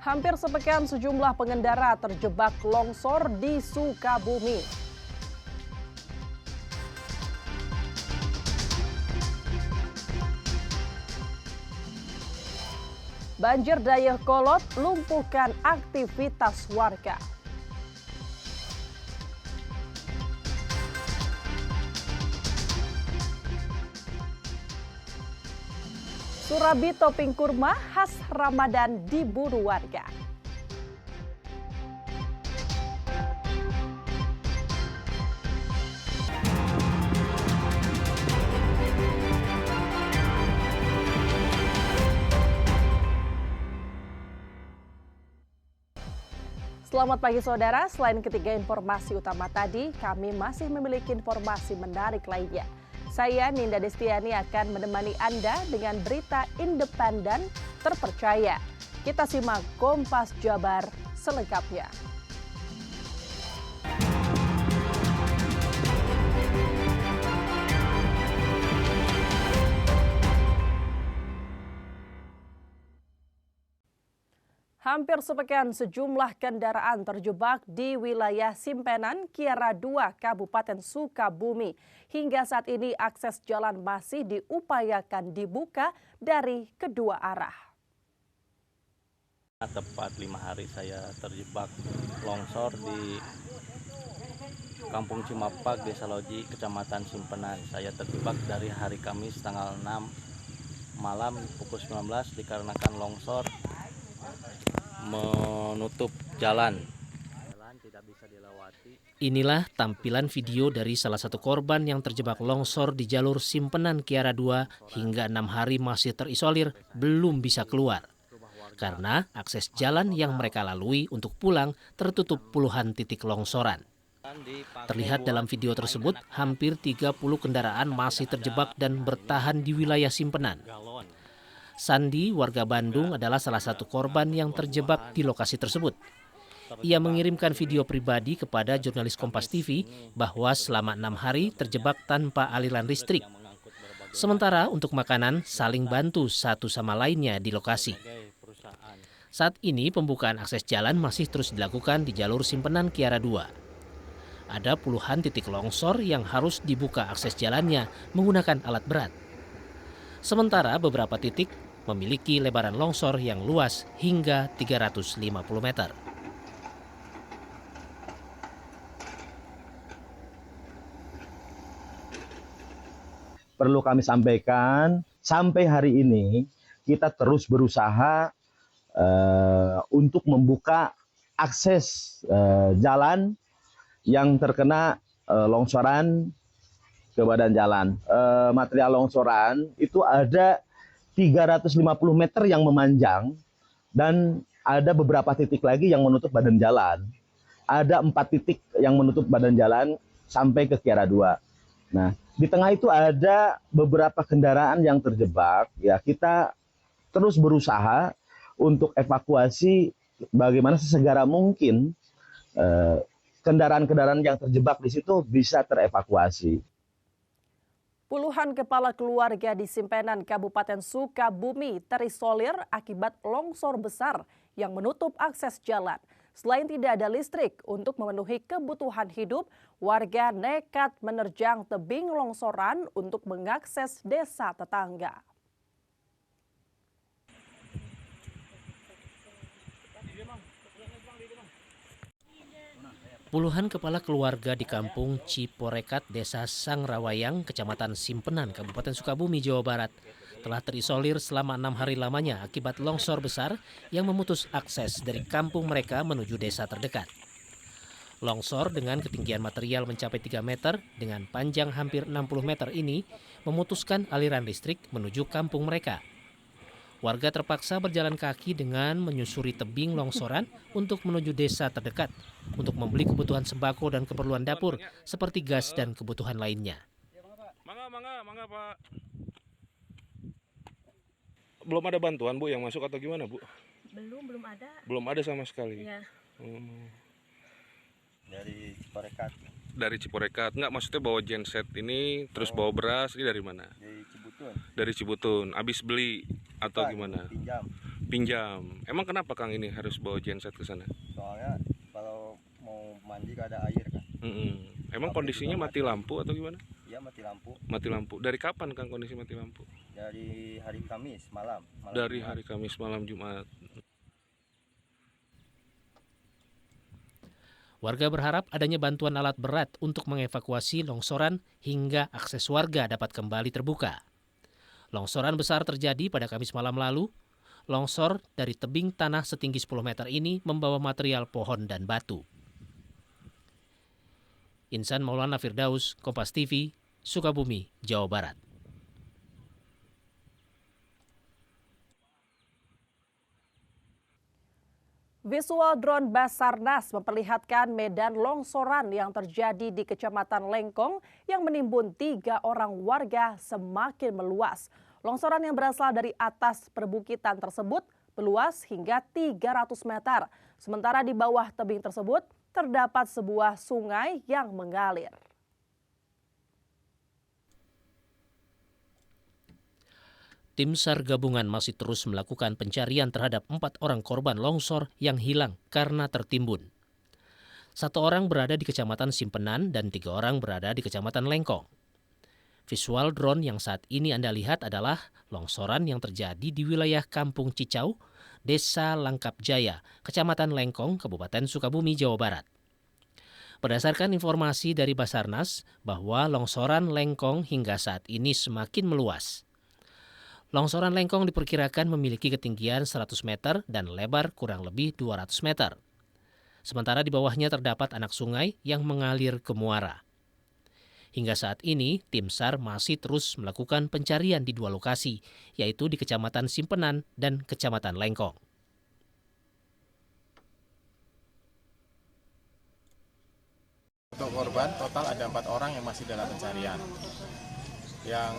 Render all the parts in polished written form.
Hampir sepekan sejumlah pengendara terjebak longsor di Sukabumi. Banjir Dayakolot lumpuhkan aktivitas warga. Surabi topping kurma khas Ramadan diburu warga. Selamat pagi saudara, selain ketiga informasi utama tadi, kami masih memiliki informasi menarik lainnya. Saya Ninda Destiani akan menemani Anda dengan berita independen terpercaya. Kita simak Kompas Jabar selengkapnya. Hampir sepekan sejumlah kendaraan terjebak di wilayah Simpenan, Kiara 2, Kabupaten Sukabumi. Hingga saat ini akses jalan masih diupayakan dibuka dari kedua arah. Tepat 5 hari saya terjebak longsor di Kampung Cimapak, Desa Loji, Kecamatan Simpenan. Saya terjebak dari hari Kamis tanggal 6 malam pukul 19 dikarenakan longsor menutup jalan tidak bisa dilewati. Inilah tampilan video dari salah satu korban yang terjebak longsor di jalur Simpenan Kiara 2 hingga 6 hari masih terisolir, belum bisa keluar. Karena akses jalan yang mereka lalui untuk pulang tertutup puluhan titik longsoran. Terlihat dalam video tersebut, hampir 30 kendaraan masih terjebak dan bertahan di wilayah Simpenan. Sandi, warga Bandung, adalah salah satu korban yang terjebak di lokasi tersebut. Ia mengirimkan video pribadi kepada jurnalis Kompas TV bahwa selama 6 hari terjebak tanpa aliran listrik. Sementara untuk makanan saling bantu satu sama lainnya di lokasi. Saat ini pembukaan akses jalan masih terus dilakukan di jalur Simpenan Kiara 2. Ada puluhan titik longsor yang harus dibuka akses jalannya menggunakan alat berat. Sementara beberapa titik memiliki lebaran longsor yang luas hingga 350 meter. Perlu kami sampaikan, sampai hari ini kita terus berusaha untuk membuka akses jalan yang terkena longsoran ke badan jalan. Material longsoran itu ada 350 meter yang memanjang dan ada beberapa titik lagi yang menutup badan jalan. Ada 4 titik yang menutup badan jalan sampai ke Kiara 2. Nah, di tengah itu ada beberapa kendaraan yang terjebak. Ya, kita terus berusaha untuk evakuasi bagaimana sesegera mungkin kendaraan-kendaraan yang terjebak di situ bisa terevakuasi. Puluhan kepala keluarga di Simpenan, Kabupaten Sukabumi terisolir akibat longsor besar yang menutup akses jalan. Selain tidak ada listrik untuk memenuhi kebutuhan hidup, warga nekat menerjang tebing longsoran untuk mengakses desa tetangga. Puluhan kepala keluarga di kampung Ciporekat, Desa Sangrawayang, Kecamatan Simpenan, Kabupaten Sukabumi, Jawa Barat, telah terisolir selama 6 hari lamanya akibat longsor besar yang memutus akses dari kampung mereka menuju desa terdekat. Longsor dengan ketinggian material mencapai 3 meter dengan panjang hampir 60 meter ini memutuskan aliran listrik menuju kampung mereka. Warga terpaksa berjalan kaki dengan menyusuri tebing longsoran untuk menuju desa terdekat untuk membeli kebutuhan sembako dan keperluan dapur seperti gas dan kebutuhan lainnya. Mangga, Pak. Belum ada bantuan, Bu, yang masuk atau gimana, Bu? Belum ada. Belum ada sama sekali. Ya. Dari Ciporekat. Dari Ciporekat. Enggak, maksudnya bawa genset ini, terus bawa beras, ini dari mana? Dari Cibutun. Dari Cibutun. Habis beli atau gimana? Pinjam. Pinjam. Emang kenapa Kang ini harus bawa genset ke sana? Soalnya kalau mau mandi gak ada air kan. Emang kondisinya mati lampu atau gimana? Iya, mati lampu. Mati lampu. Dari kapan Kang kondisi mati lampu? Dari hari Kamis malam. Dari hari Kamis malam Jumat. Warga berharap adanya bantuan alat berat untuk mengevakuasi longsoran hingga akses warga dapat kembali terbuka. Longsoran besar terjadi pada Kamis malam lalu. Longsor dari tebing tanah setinggi 10 meter ini membawa material pohon dan batu. Insan Maulana Firdaus, Kompas TV, Sukabumi, Jawa Barat. Visual drone Basarnas memperlihatkan medan longsoran yang terjadi di Kecamatan Lengkong yang menimbun 3 orang warga semakin meluas. Longsoran yang berasal dari atas perbukitan tersebut meluas hingga 300 meter. Sementara di bawah tebing tersebut terdapat sebuah sungai yang mengalir. Tim SAR gabungan masih terus melakukan pencarian terhadap 4 orang korban longsor yang hilang karena tertimbun. 1 orang berada di Kecamatan Simpenan dan 3 orang berada di Kecamatan Lengkong. Visual drone yang saat ini Anda lihat adalah longsoran yang terjadi di wilayah Kampung Cicau, Desa Langkap Jaya, Kecamatan Lengkong, Kabupaten Sukabumi, Jawa Barat. Berdasarkan informasi dari Basarnas bahwa longsoran Lengkong hingga saat ini semakin meluas. Longsoran Lengkong diperkirakan memiliki ketinggian 100 meter dan lebar kurang lebih 200 meter. Sementara di bawahnya terdapat anak sungai yang mengalir ke muara. Hingga saat ini, tim SAR masih terus melakukan pencarian di 2 lokasi, yaitu di Kecamatan Simpenan dan Kecamatan Lengkong. Untuk korban total ada 4 orang yang masih dalam pencarian. Yang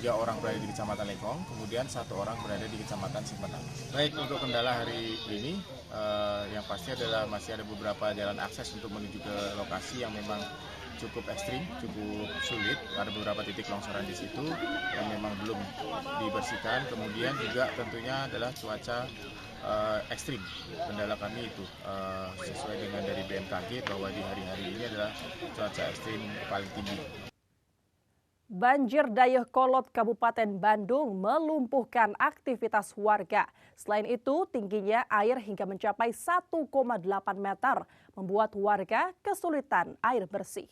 3 orang berada di Kecamatan Lengkong, kemudian 1 orang berada di Kecamatan Simpenan. Baik, untuk kendala hari ini, yang pasti adalah masih ada beberapa jalan akses untuk menuju ke lokasi yang memang cukup ekstrim, cukup sulit. Ada beberapa titik longsoran di situ yang memang belum dibersihkan. Kemudian juga tentunya adalah cuaca ekstrim. Kendala kami itu sesuai dengan dari BMKG bahwa di hari-hari ini adalah cuaca ekstrim paling tinggi. Banjir Dayakolot Kabupaten Bandung melumpuhkan aktivitas warga. Selain itu, tingginya air hingga mencapai 1,8 meter, membuat warga kesulitan air bersih.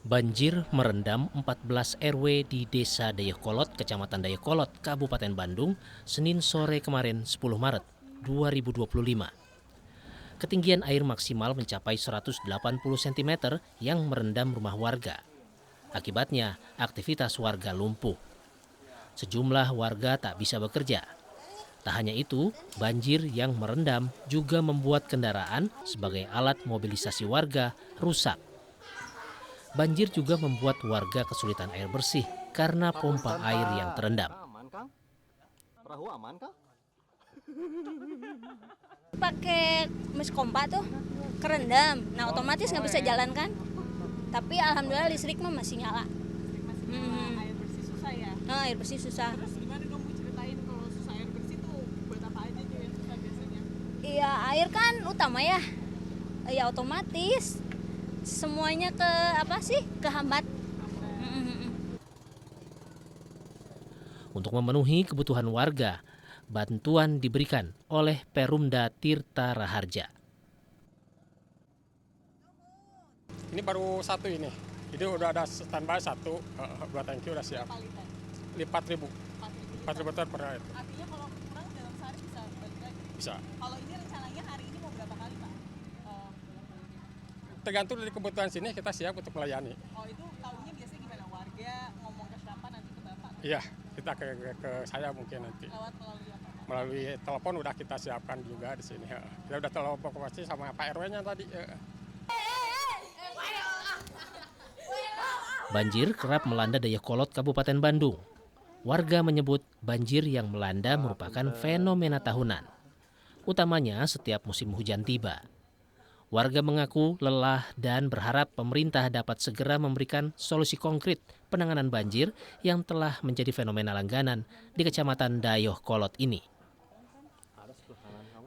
Banjir merendam 14 RW di Desa Dayakolot, Kecamatan Dayakolot, Kabupaten Bandung, Senin sore kemarin 10 Maret 2025. Ketinggian air maksimal mencapai 180 cm yang merendam rumah warga. Akibatnya, aktivitas warga lumpuh. Sejumlah warga tak bisa bekerja. Tak hanya itu, banjir yang merendam juga membuat kendaraan sebagai alat mobilisasi warga rusak. Banjir juga membuat warga kesulitan air bersih karena pompa air yang terendam. Perahu aman kah? Pakai miskompa tuh kerendam, nah otomatis nggak bisa jalan kan. Tapi alhamdulillah listrik mah masih nyala. Air bersih susah ya? Nah, air bersih susah. Terus gimana dong, ceritain kalau susah air bersih tuh buat apa aja tuh yang susah biasanya? Iya, air kan utama ya. Ya otomatis semuanya kehambat. Untuk memenuhi kebutuhan warga, bantuan diberikan oleh Perumda Tirta Raharja. Ini baru 1 ini. Jadi udah ada standby 1, 2 tangki udah siap. 4.000. 4.000 liter per hari. Artinya kalau kurang dalam sehari bisa balik lagi? Bisa. Kalau ini rencananya hari ini mau berapa kali Pak? Tergantung dari kebutuhan sini kita siap untuk melayani. Oh, itu tahunya biasanya gimana? Warga ngomong ke siapa, nanti ke Bapak? Iya, kita ke saya mungkin nanti. Melalui apa? Melalui telepon udah kita siapkan juga di sini. Kita udah telepon pasti sama Pak RW-nya tadi. Banjir kerap melanda Dayakolot, Kabupaten Bandung. Warga menyebut banjir yang melanda merupakan fenomena tahunan, utamanya setiap musim hujan tiba. Warga mengaku lelah dan berharap pemerintah dapat segera memberikan solusi konkret penanganan banjir yang telah menjadi fenomena langganan di Kecamatan Dayoh Kolot ini.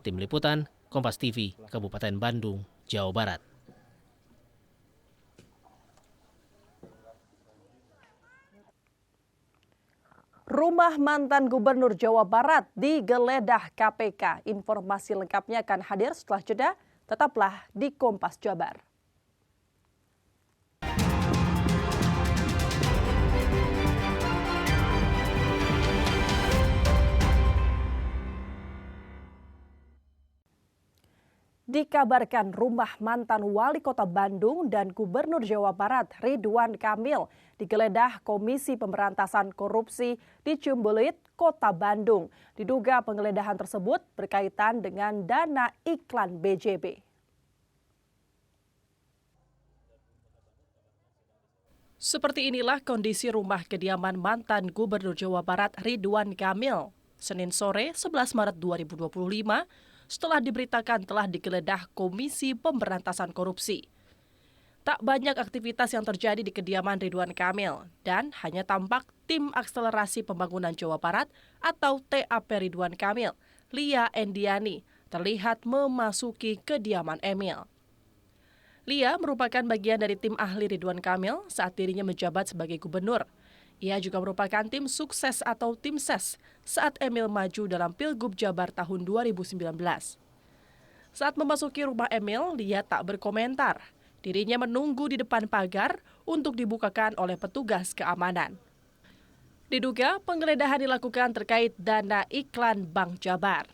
Tim Liputan, Kompas TV, Kabupaten Bandung, Jawa Barat. Rumah mantan Gubernur Jawa Barat digeledah KPK. Informasi lengkapnya akan hadir setelah jeda. Tetaplah di Kompas Jabar. Dikabarkan rumah mantan wali kota Bandung dan Gubernur Jawa Barat Ridwan Kamil digeledah Komisi Pemberantasan Korupsi di Ciumbelit, Kota Bandung. Diduga penggeledahan tersebut berkaitan dengan dana iklan BJB. Seperti inilah kondisi rumah kediaman mantan Gubernur Jawa Barat Ridwan Kamil Senin sore 11 Maret 2025 setelah diberitakan telah digeledah Komisi Pemberantasan Korupsi. Tak banyak aktivitas yang terjadi di kediaman Ridwan Kamil dan hanya tampak Tim Akselerasi Pembangunan Jawa Barat atau TAP Ridwan Kamil, Lia Endiani, terlihat memasuki kediaman Emil. Lia merupakan bagian dari tim ahli Ridwan Kamil saat dirinya menjabat sebagai gubernur. Ia juga merupakan tim sukses atau tim ses saat Emil maju dalam Pilgub Jabar tahun 2019. Saat memasuki rumah Emil, Lia tak berkomentar. Dirinya menunggu di depan pagar untuk dibukakan oleh petugas keamanan. Diduga penggeledahan dilakukan terkait dana iklan Bank Jabar.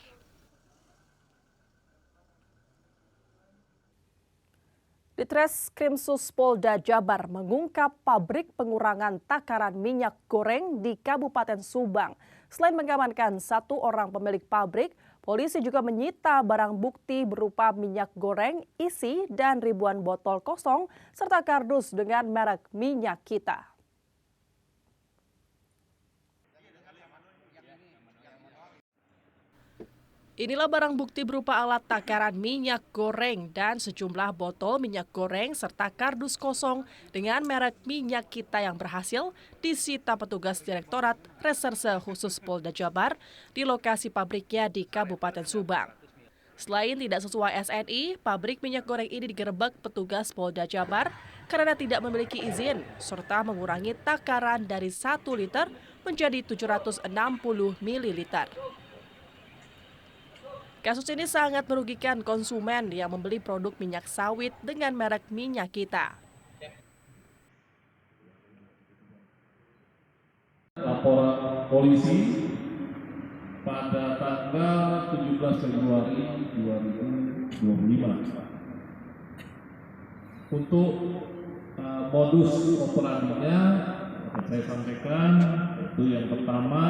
Ditreskrimsus Polda Jabar mengungkap pabrik pengurangan takaran minyak goreng di Kabupaten Subang. Selain mengamankan 1 orang pemilik pabrik, polisi juga menyita barang bukti berupa minyak goreng isi dan ribuan botol kosong serta kardus dengan merek Minyak Kita. Inilah barang bukti berupa alat takaran minyak goreng dan sejumlah botol minyak goreng serta kardus kosong dengan merek Minyak Kita yang berhasil disita petugas Direktorat Reserse Khusus Polda Jabar di lokasi pabriknya di Kabupaten Subang. Selain tidak sesuai SNI, pabrik minyak goreng ini digerebek petugas Polda Jabar karena tidak memiliki izin serta mengurangi takaran dari 1 liter menjadi 760 ml. Kasus ini sangat merugikan konsumen yang membeli produk minyak sawit dengan merek Minyak Kita. Laporan polisi pada tanggal 17 Februari 2025. Untuk modus operandinya saya sampaikan, itu yang pertama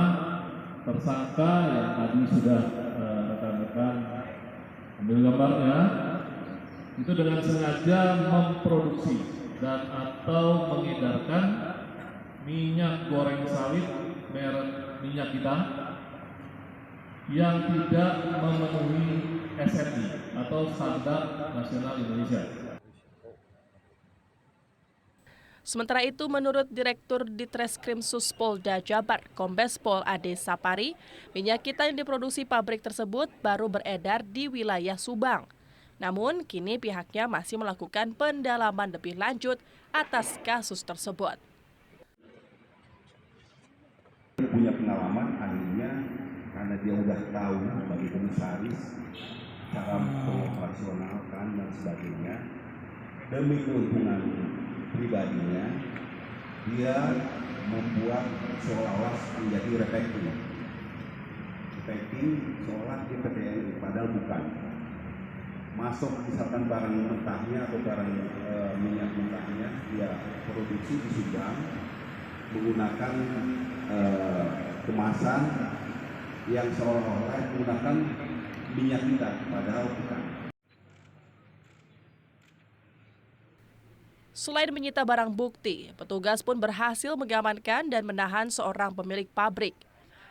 tersangka yang tadi sudah rekan-rekan ambil gambarnya, itu dengan sengaja memproduksi dan atau mengedarkan minyak goreng sawit merek Minyak Kita yang tidak memenuhi SNI atau Standar Nasional Indonesia. Sementara itu, menurut Direktur Ditreskrimsus Polda Jabar, Kombes Pol Ade Sapari, minyak kita yang diproduksi pabrik tersebut baru beredar di wilayah Subang. Namun, kini pihaknya masih melakukan pendalaman lebih lanjut atas kasus tersebut. Punya pengalaman akhirnya karena dia udah tahu sebagai komisaris cara mengoperasionalkan dan sebagainya, demi keuntungan pribadinya dia membuat seolah-olah menjadi refactoring seolah di PTN, padahal bukan. Masuk misalkan barang mentahnya atau barang minyak mentahnya dia produksi di Subang menggunakan kemasan yang seolah-olah menggunakan minyak kita, padahal bukan. Selain menyita barang bukti, petugas pun berhasil mengamankan dan menahan seorang pemilik pabrik.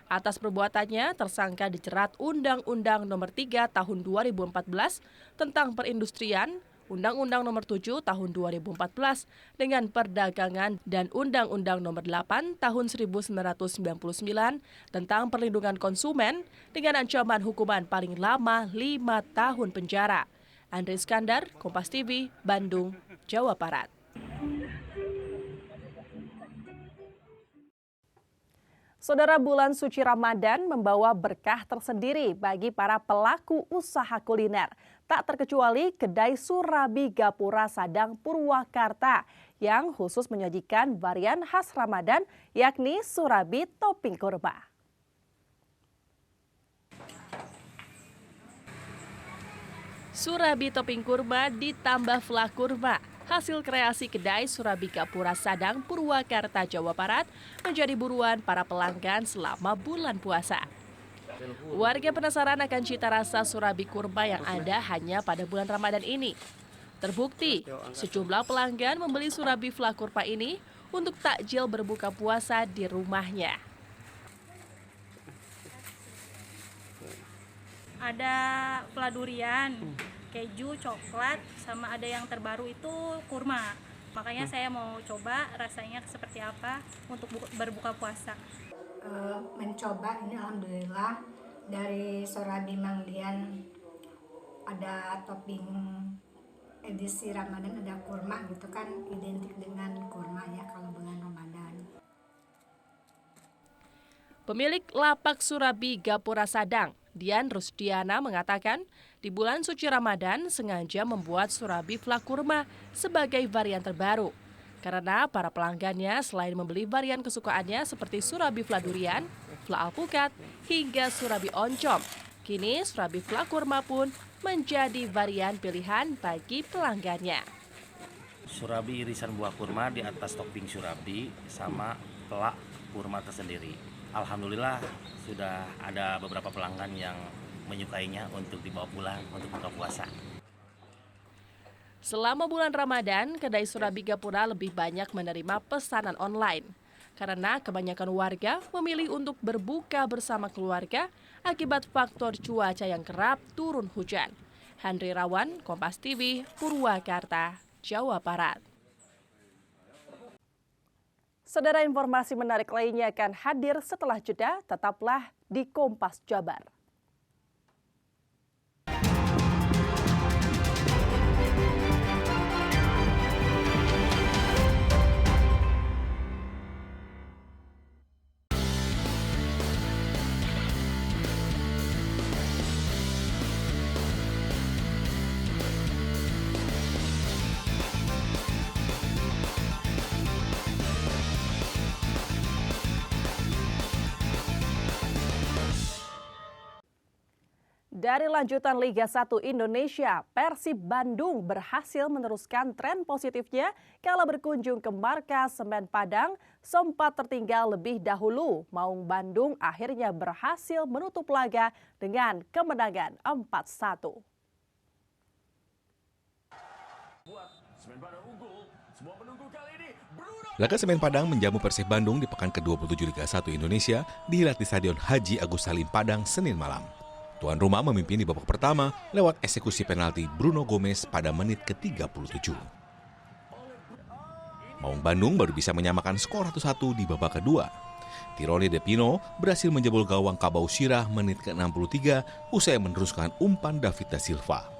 Atas perbuatannya, tersangka dijerat Undang-Undang Nomor 3 Tahun 2014 tentang perindustrian, Undang-Undang Nomor 7 Tahun 2014 dengan Perdagangan dan Undang-Undang Nomor 8 Tahun 1999 tentang perlindungan konsumen dengan ancaman hukuman paling lama 5 tahun penjara. Andri Iskandar, Kompas TV, Bandung, Jawa Barat. Saudara, bulan suci Ramadan membawa berkah tersendiri bagi para pelaku usaha kuliner. Tak terkecuali kedai Surabi Gapura Sadang Purwakarta yang khusus menyajikan varian khas Ramadan yakni Surabi topping kurma. Surabi topping kurma ditambah flak kurma. Hasil kreasi kedai Surabi Gapura Sadang Purwakarta, Jawa Barat menjadi buruan para pelanggan selama bulan puasa. Warga penasaran akan cita rasa Surabi kurma yang ada hanya pada bulan Ramadan ini. Terbukti, sejumlah pelanggan membeli Surabi flak kurma ini untuk takjil berbuka puasa di rumahnya. Ada flak durian, keju, coklat, sama ada yang terbaru itu kurma. Makanya saya mau coba rasanya seperti apa untuk berbuka puasa. Mencoba ini alhamdulillah dari Surabi Mangdian ada topping edisi Ramadan, ada kurma gitu kan, identik dengan kurma ya kalau bulan Ramadan. Pemilik lapak Surabi Gapura Sadang, Dian Rusdiana, mengatakan di bulan suci Ramadan sengaja membuat Surabi flak kurma sebagai varian terbaru. Karena para pelanggannya selain membeli varian kesukaannya seperti Surabi flak durian, flak alpukat, hingga Surabi oncom, kini Surabi flak kurma pun menjadi varian pilihan bagi pelanggannya. Surabi irisan buah kurma di atas topping Surabi sama flak kurma tersendiri. Alhamdulillah sudah ada beberapa pelanggan yang menyukainya untuk dibawa pulang untuk buka puasa. Selama bulan Ramadan, kedai Surabi Gapura lebih banyak menerima pesanan online. Karena kebanyakan warga memilih untuk berbuka bersama keluarga akibat faktor cuaca yang kerap turun hujan. Handri Rawan, Kompas TV, Purwakarta, Jawa Barat. Saudara, informasi menarik lainnya akan hadir setelah jeda. Tetaplah di Kompas Jabar. Dari lanjutan Liga 1 Indonesia, Persib Bandung berhasil meneruskan tren positifnya kala berkunjung ke markas Semen Padang sempat tertinggal lebih dahulu. Maung Bandung akhirnya berhasil menutup laga dengan kemenangan 4-1. Laga Semen Padang menjamu Persib Bandung di pekan ke-27 Liga 1 Indonesia dihelat di Stadion Haji Agus Salim Padang Senin malam. Tuan rumah memimpin di babak pertama lewat eksekusi penalti Bruno Gomez pada menit ke-37. Maung Bandung baru bisa menyamakan skor 1-1 di babak kedua. Tirone De Pino berhasil menjebol gawang Kabau Syirah menit ke-63 usai meneruskan umpan David Da Silva.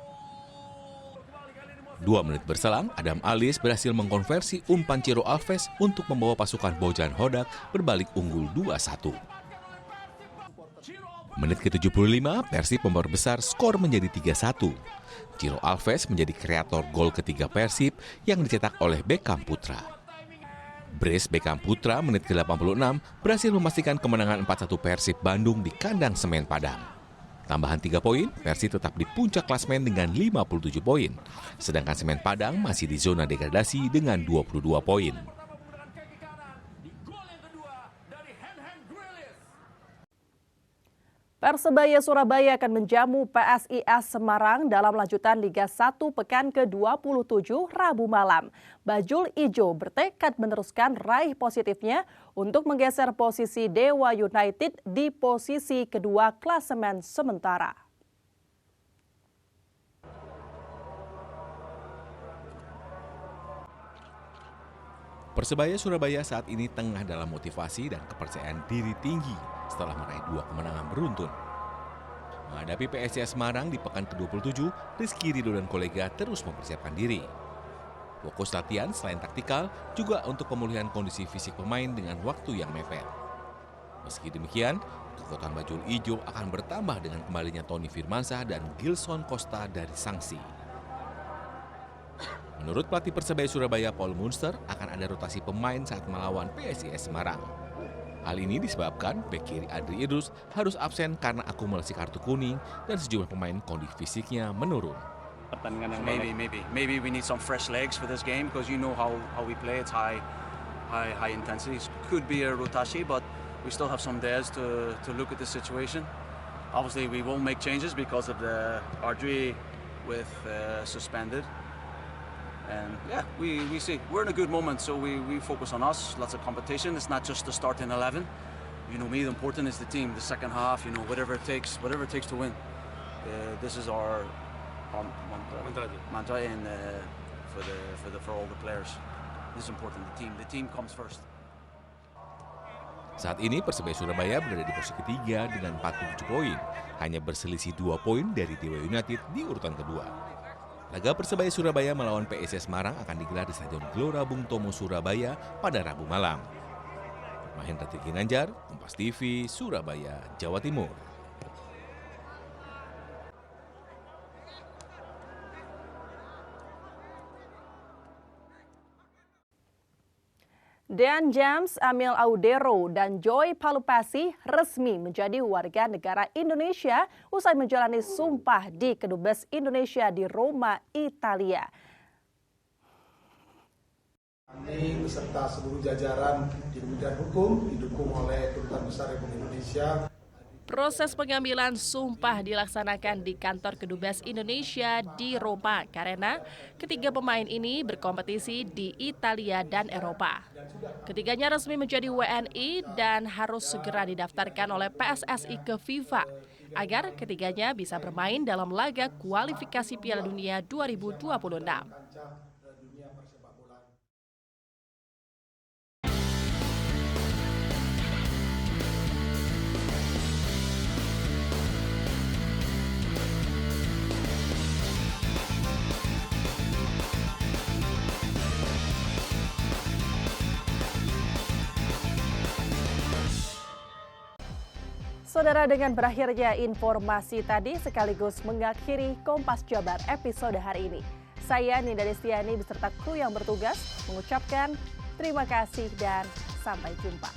2 menit berselang, Adam Alis berhasil mengkonversi umpan Ciro Alves untuk membawa pasukan Bojan Hodak berbalik unggul 2-1. Menit ke-75, Persib memperbesar skor menjadi 3-1. Ciro Alves menjadi kreator gol ketiga Persib yang dicetak oleh Beckham Putra. Brace Beckham Putra menit ke-86 berhasil memastikan kemenangan 4-1 Persib Bandung di kandang Semen Padang. Tambahan 3 poin, Persib tetap di puncak klasemen dengan 57 poin. Sedangkan Semen Padang masih di zona degradasi dengan 22 poin. Persebaya Surabaya akan menjamu PSIS Semarang dalam lanjutan Liga 1 pekan ke-27 Rabu malam. Bajul Ijo bertekad meneruskan raih positifnya untuk menggeser posisi Dewa United di posisi kedua klasemen sementara. Persebaya Surabaya saat ini tengah dalam motivasi dan kepercayaan diri tinggi setelah meraih 2 kemenangan beruntun. Menghadapi PSIS Semarang di pekan ke-27, Rizky Ridho dan kolega terus mempersiapkan diri. Fokus latihan selain taktikal juga untuk pemulihan kondisi fisik pemain dengan waktu yang mepet. Meski demikian, kekuatan bajul ijo akan bertambah dengan kembalinya Tony Firmansyah dan Gilson Costa dari sanksi. Menurut pelatih Persebaya Surabaya Paul Munster, akan ada rotasi pemain saat melawan PSIS Semarang. Hal ini disebabkan bek kiri Adri Idrus harus absen karena akumulasi kartu kuning dan sejumlah pemain kondisi fisiknya menurun. Maybe we need some fresh legs for this game because you know how we play. It's high intensity. Could be a rotasi, but we still have some days to look at the situation. Obviously, we won't make changes because of the Adri with suspended. And yeah, we see we're in a good moment, so we focus on us. Lots of competition. It's not just the starting 11. You know me, the important is the team. The second half, you know, whatever it takes to win. This is our mantra and for all the players. This is important. The team comes first. Saat ini Persebaya Surabaya berada di posisi ketiga dengan 47 poin, hanya berselisih 2 poin dari Dewa United di urutan kedua. Laga Persebaya Surabaya melawan PSIS Semarang akan digelar di Stadion Gelora Bung Tomo Surabaya pada Rabu malam. Mahendra Ginanjar, Kompas TV, Surabaya, Jawa Timur. Dean James, Amil Audero, dan Joy Palupasi resmi menjadi warga negara Indonesia usai menjalani sumpah di Kedubes Indonesia di Roma, Italia. Kami beserta seluruh jajaran di bidang hukum didukung oleh Kedutaan Besar Republik Indonesia. Proses pengambilan sumpah dilaksanakan di kantor Kedubes Indonesia di Roma karena ketiga pemain ini berkompetisi di Italia dan Eropa. Ketiganya resmi menjadi WNI dan harus segera didaftarkan oleh PSSI ke FIFA agar ketiganya bisa bermain dalam laga kualifikasi Piala Dunia 2026. Saudara, dengan berakhirnya informasi tadi sekaligus mengakhiri Kompas Jabar episode hari ini. Saya Ninda Destiani beserta kru yang bertugas mengucapkan terima kasih dan sampai jumpa.